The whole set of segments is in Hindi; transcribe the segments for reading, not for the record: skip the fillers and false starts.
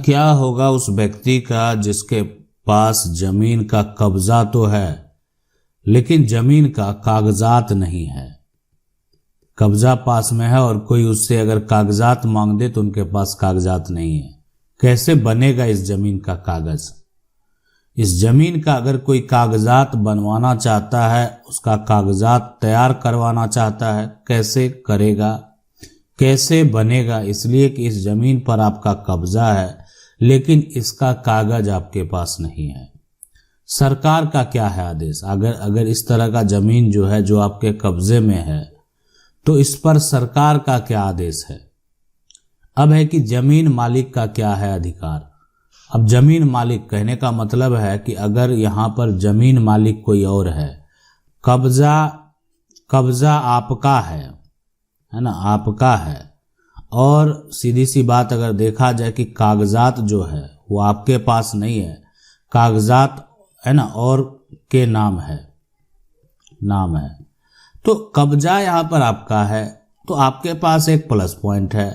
क्या होगा उस व्यक्ति का जिसके पास जमीन का कब्जा तो है लेकिन जमीन का कागजात नहीं है। कब्जा पास में है और कोई उससे अगर कागजात मांग दे तो उनके पास कागजात नहीं है। कैसे बनेगा इस जमीन का कागज? इस जमीन का अगर कोई कागजात बनवाना चाहता है, उसका कागजात तैयार करवाना चाहता है, कैसे करेगा, कैसे बनेगा? इसलिए कि इस जमीन पर आपका कब्जा है लेकिन इसका कागज आपके पास नहीं है। सरकार का क्या है आदेश? अगर इस तरह का जमीन जो है जो आपके कब्जे में है तो इस पर सरकार का क्या आदेश है? अब है कि जमीन मालिक का क्या है अधिकार। अब जमीन मालिक कहने का मतलब है कि अगर यहाँ पर जमीन मालिक कोई और है, कब्जा आपका है ना, आपका है, और सीधी सी बात अगर देखा जाए कि कागजात जो है वो आपके पास नहीं है, कागजात है ना और के नाम है, तो कब्जा यहाँ पर आपका है तो आपके पास एक प्लस पॉइंट है।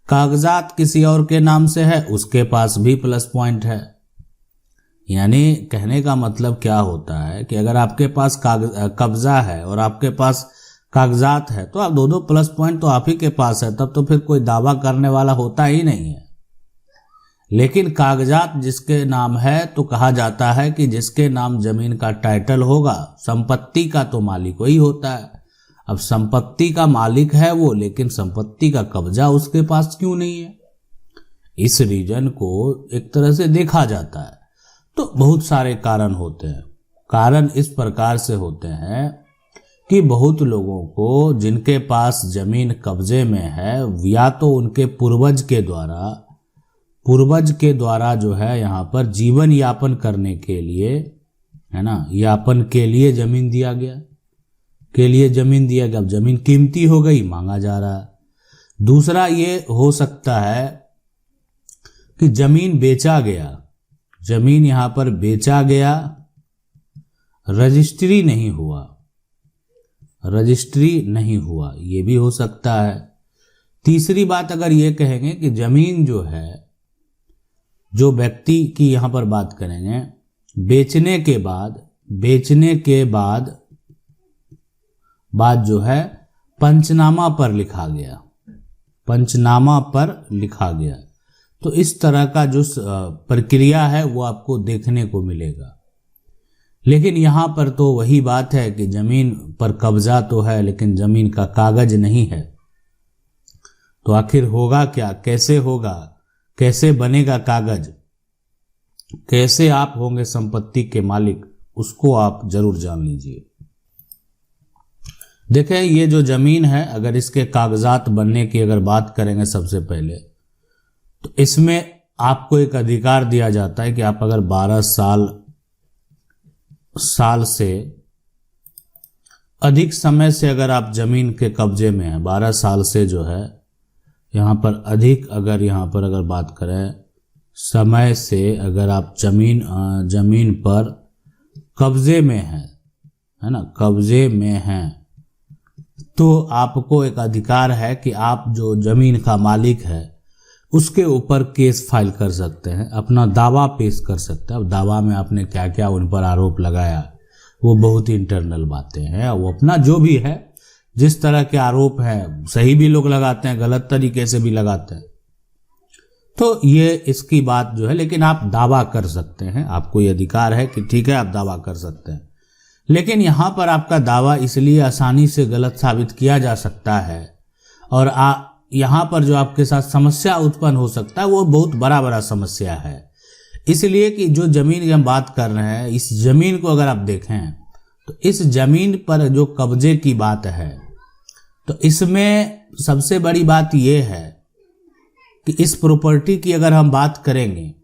कागजात किसी और के नाम से है, उसके पास भी प्लस पॉइंट है। यानी कहने का मतलब क्या होता है कि अगर आपके पास कब्जा है और आपके पास कागजात है तो आप दो प्लस पॉइंट तो आप ही के पास है, तब तो फिर कोई दावा करने वाला होता ही नहीं है। लेकिन कागजात जिसके नाम है तो कहा जाता है कि जिसके नाम जमीन का टाइटल होगा, संपत्ति का तो मालिक वही होता है। अब संपत्ति का मालिक है वो, लेकिन संपत्ति का कब्जा उसके पास क्यों नहीं है? इस रीजन को एक तरह से देखा जाता है तो बहुत सारे कारण होते हैं। कारण इस प्रकार से होते हैं कि बहुत लोगों को जिनके पास जमीन कब्जे में है, या तो उनके पूर्वज के द्वारा जो है यहाँ पर जीवन यापन करने के लिए, है ना, यापन के लिए जमीन दिया गया, अब जमीन कीमती हो गई, मांगा जा रहा है। दूसरा ये हो सकता है कि जमीन बेचा गया, जमीन यहाँ पर बेचा गया, रजिस्ट्री नहीं हुआ, ये भी हो सकता है। तीसरी बात अगर ये कहेंगे कि जमीन जो है, जो व्यक्ति की यहाँ पर बात करेंगे, बेचने के बाद जो है पंचनामा पर लिखा गया, तो इस तरह का जो प्रक्रिया है वो आपको देखने को मिलेगा। लेकिन यहाँ पर तो वही बात है कि जमीन पर कब्जा तो है लेकिन जमीन का कागज नहीं है। तो आखिर होगा क्या, कैसे होगा, कैसे बनेगा कागज, कैसे आप होंगे संपत्ति के मालिक, उसको आप जरूर जान लीजिए। देखें, ये जो जमीन है, अगर इसके कागजात बनने की अगर बात करेंगे सबसे पहले, तो इसमें आपको एक अधिकार दिया जाता है कि आप अगर 12 साल से अधिक समय से अगर आप जमीन के कब्जे में हैं, 12 साल से जो है यहाँ पर अधिक, अगर यहाँ पर अगर बात करें समय से, अगर आप जमीन पर कब्जे में हैं, है ना, कब्जे में हैं, तो आपको एक अधिकार है कि आप जो जमीन का मालिक है उसके ऊपर केस फाइल कर सकते हैं, अपना दावा पेश कर सकते हैं। अब दावा में आपने क्या क्या उन पर आरोप लगाया वो बहुत इंटरनल बातें हैं, वो अपना जो भी है, जिस तरह के आरोप हैं, सही भी लोग लगाते हैं, गलत तरीके से भी लगाते हैं, तो ये इसकी बात जो है। लेकिन आप दावा कर सकते हैं, आपको ये अधिकार है कि ठीक है आप दावा कर सकते हैं। लेकिन यहाँ पर आपका दावा इसलिए आसानी से गलत साबित किया जा सकता है, और यहाँ पर जो आपके साथ समस्या उत्पन्न हो सकता है वो बहुत बड़ा समस्या है। इसलिए कि जो जमीन की हम बात कर रहे हैं, इस जमीन को अगर आप देखें तो इस जमीन पर जो कब्जे की बात है, तो इसमें सबसे बड़ी बात यह है कि इस प्रॉपर्टी की अगर हम बात करेंगे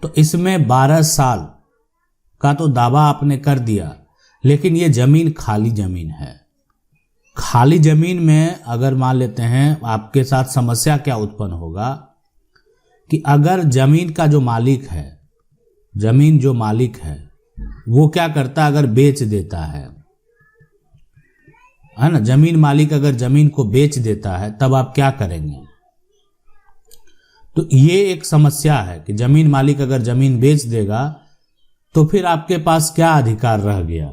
तो इसमें 12 साल का तो दावा आपने कर दिया, लेकिन ये जमीन खाली जमीन है। खाली जमीन में अगर मान लेते हैं, आपके साथ समस्या क्या उत्पन्न होगा कि अगर जमीन का जो मालिक है, जमीन जो मालिक है वो क्या करता है, अगर बेच देता है ना, जमीन मालिक अगर जमीन को बेच देता है तब आप क्या करेंगे? तो ये एक समस्या है कि जमीन मालिक अगर जमीन बेच देगा तो फिर आपके पास क्या अधिकार रह गया।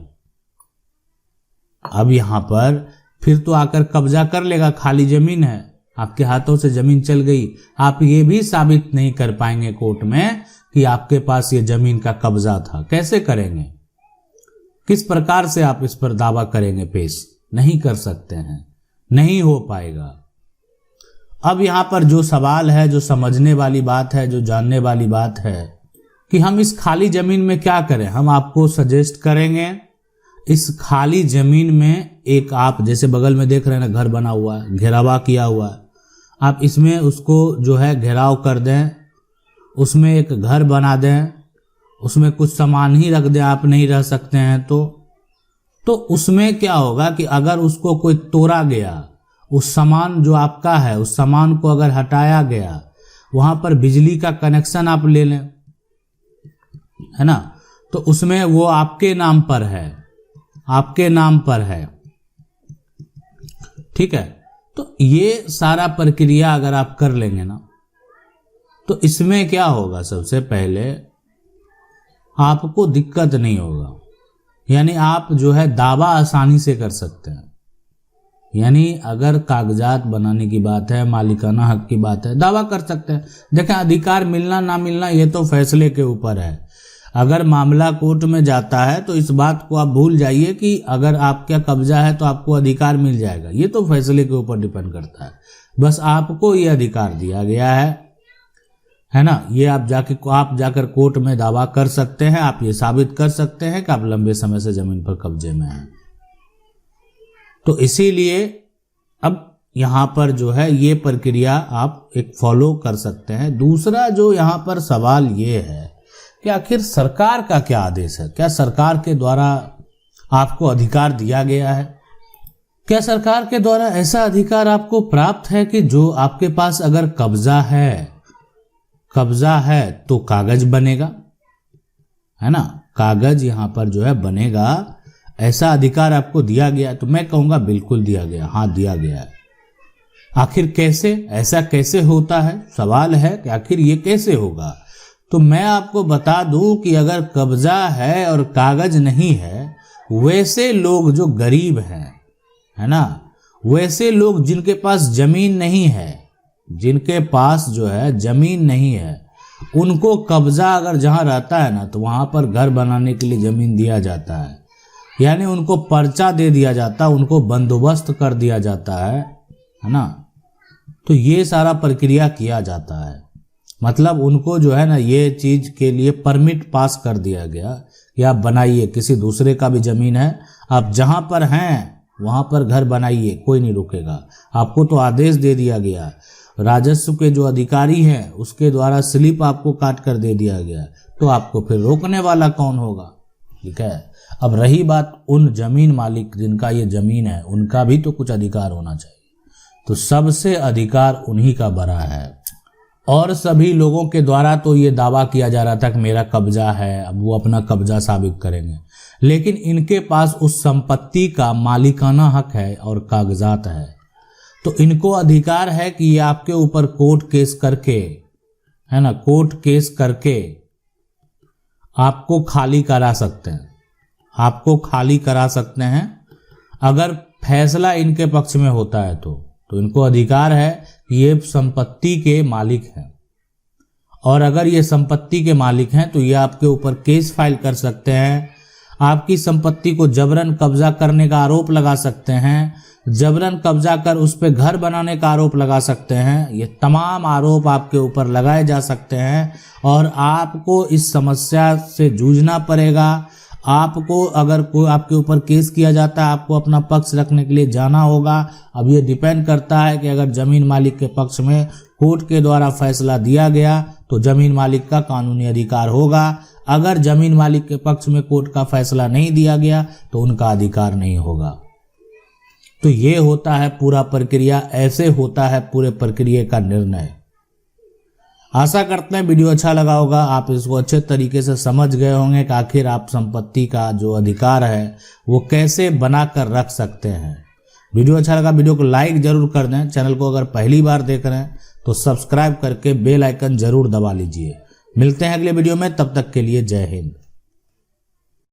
अब यहां पर फिर तो आकर कब्जा कर लेगा, खाली जमीन है, आपके हाथों से जमीन चल गई, आप ये भी साबित नहीं कर पाएंगे कोर्ट में कि आपके पास ये जमीन का कब्जा था। कैसे करेंगे, किस प्रकार से आप इस पर दावा करेंगे पेश? नहीं कर सकते हैं, नहीं हो पाएगा। अब यहां पर जो सवाल है, जो समझने वाली बात है, जो जानने वाली बात है कि हम इस खाली जमीन में क्या करें। हम आपको सजेस्ट करेंगे इस खाली जमीन में एक, आप जैसे बगल में देख रहे हैं ना, घर बना हुआ है, घेरावा किया हुआ है, आप इसमें उसको जो है घेराव कर दें, उसमें एक घर बना दें, उसमें कुछ सामान ही रख दें, आप नहीं रह सकते हैं तो उसमें क्या होगा कि अगर उसको कोई तोड़ा गया, उस सामान जो आपका है उस सामान को अगर हटाया गया, वहां पर बिजली का कनेक्शन आप ले लें, है ना, तो उसमें वो आपके नाम पर है, आपके नाम पर है, ठीक है। तो ये सारा प्रक्रिया अगर आप कर लेंगे ना, तो इसमें क्या होगा, सबसे पहले आपको दिक्कत नहीं होगा, यानी आप जो है दावा आसानी से कर सकते हैं। यानी अगर कागजात बनाने की बात है, मालिकाना हक की बात है, दावा कर सकते हैं। देखें, अधिकार मिलना ना मिलना ये तो फैसले के ऊपर है। अगर मामला कोर्ट में जाता है तो इस बात को आप भूल जाइए कि अगर आपका कब्जा है तो आपको अधिकार मिल जाएगा, ये तो फैसले के ऊपर डिपेंड करता है। बस आपको ये अधिकार दिया गया है ना, ये आप जाकर कोर्ट में दावा कर सकते हैं, आप ये साबित कर सकते हैं कि आप लंबे समय से जमीन पर कब्जे में हैं। तो इसीलिए अब यहां पर जो है ये प्रक्रिया आप एक फॉलो कर सकते हैं। दूसरा जो यहां पर सवाल ये है कि आखिर सरकार का क्या आदेश है, क्या सरकार के द्वारा आपको अधिकार दिया गया है? क्या सरकार के द्वारा ऐसा अधिकार आपको प्राप्त है कि जो आपके पास अगर कब्जा है तो कागज बनेगा, है ना, कागज यहां पर जो है बनेगा, ऐसा अधिकार आपको दिया गया? तो मैं कहूंगा बिल्कुल दिया गया, हाँ दिया गया है। आखिर कैसे, ऐसा कैसे होता है, सवाल है कि आखिर ये कैसे होगा। तो मैं आपको बता दूं कि अगर कब्जा है और कागज नहीं है, वैसे लोग जो गरीब हैं, है ना, वैसे लोग जिनके पास जमीन नहीं है, जिनके पास जो है जमीन नहीं है, उनको कब्जा अगर जहां रहता है ना, तो वहां पर घर बनाने के लिए जमीन दिया जाता है, यानी उनको पर्चा दे दिया जाता है, उनको बंदोबस्त कर दिया जाता है ना। तो ये सारा प्रक्रिया किया जाता है, मतलब उनको जो है ना ये चीज के लिए परमिट पास कर दिया गया कि आप बनाइए, किसी दूसरे का भी जमीन है, आप जहां पर हैं वहां पर घर बनाइए, कोई नहीं रुकेगा। आपको तो आदेश दे दिया गया, राजस्व के जो अधिकारी हैं उसके द्वारा स्लिप आपको काट कर दे दिया गया, तो आपको फिर रोकने वाला कौन होगा? ठीक है। अब रही बात उन जमीन मालिक जिनका ये जमीन है, उनका भी तो कुछ अधिकार होना चाहिए। तो सबसे अधिकार उन्हीं का बड़ा है, और सभी लोगों के द्वारा तो ये दावा किया जा रहा था कि मेरा कब्जा है, अब वो अपना कब्जा साबित करेंगे, लेकिन इनके पास उस संपत्ति का मालिकाना हक है और कागजात है। तो इनको अधिकार है कि ये आपके ऊपर कोर्ट केस करके, है ना, कोर्ट केस करके आपको खाली करा सकते हैं, आपको खाली करा सकते हैं। अगर फैसला इनके पक्ष में होता है तो इनको अधिकार है कि ये संपत्ति के मालिक हैं, और अगर ये संपत्ति के मालिक हैं तो ये आपके ऊपर केस फाइल कर सकते हैं, आपकी संपत्ति को जबरन कब्जा करने का आरोप लगा सकते हैं, जबरन कब्जा कर उस पर घर बनाने का आरोप लगा सकते हैं। ये तमाम आरोप आपके ऊपर लगाए जा सकते हैं और आपको इस समस्या से जूझना पड़ेगा। आपको अगर कोई आपके ऊपर केस किया जाता है, आपको अपना पक्ष रखने के लिए जाना होगा। अब ये डिपेंड करता है कि अगर जमीन मालिक के पक्ष में कोर्ट के द्वारा फैसला दिया गया तो जमीन मालिक का कानूनी अधिकार होगा, अगर जमीन मालिक के पक्ष में कोर्ट का फैसला नहीं दिया गया तो उनका अधिकार नहीं होगा। तो ये होता है पूरा प्रक्रिया, ऐसे होता है पूरे प्रक्रिया का निर्णय। आशा करते हैं वीडियो अच्छा लगा होगा, आप इसको अच्छे तरीके से समझ गए होंगे कि आखिर आप संपत्ति का जो अधिकार है वो कैसे बनाकर रख सकते हैं। वीडियो अच्छा लगा वीडियो को लाइक जरूर कर दें, चैनल को अगर पहली बार देख रहे हैं तो सब्सक्राइब करके बेल आइकन जरूर दबा लीजिए। मिलते हैं अगले वीडियो में, तब तक के लिए जय हिंद।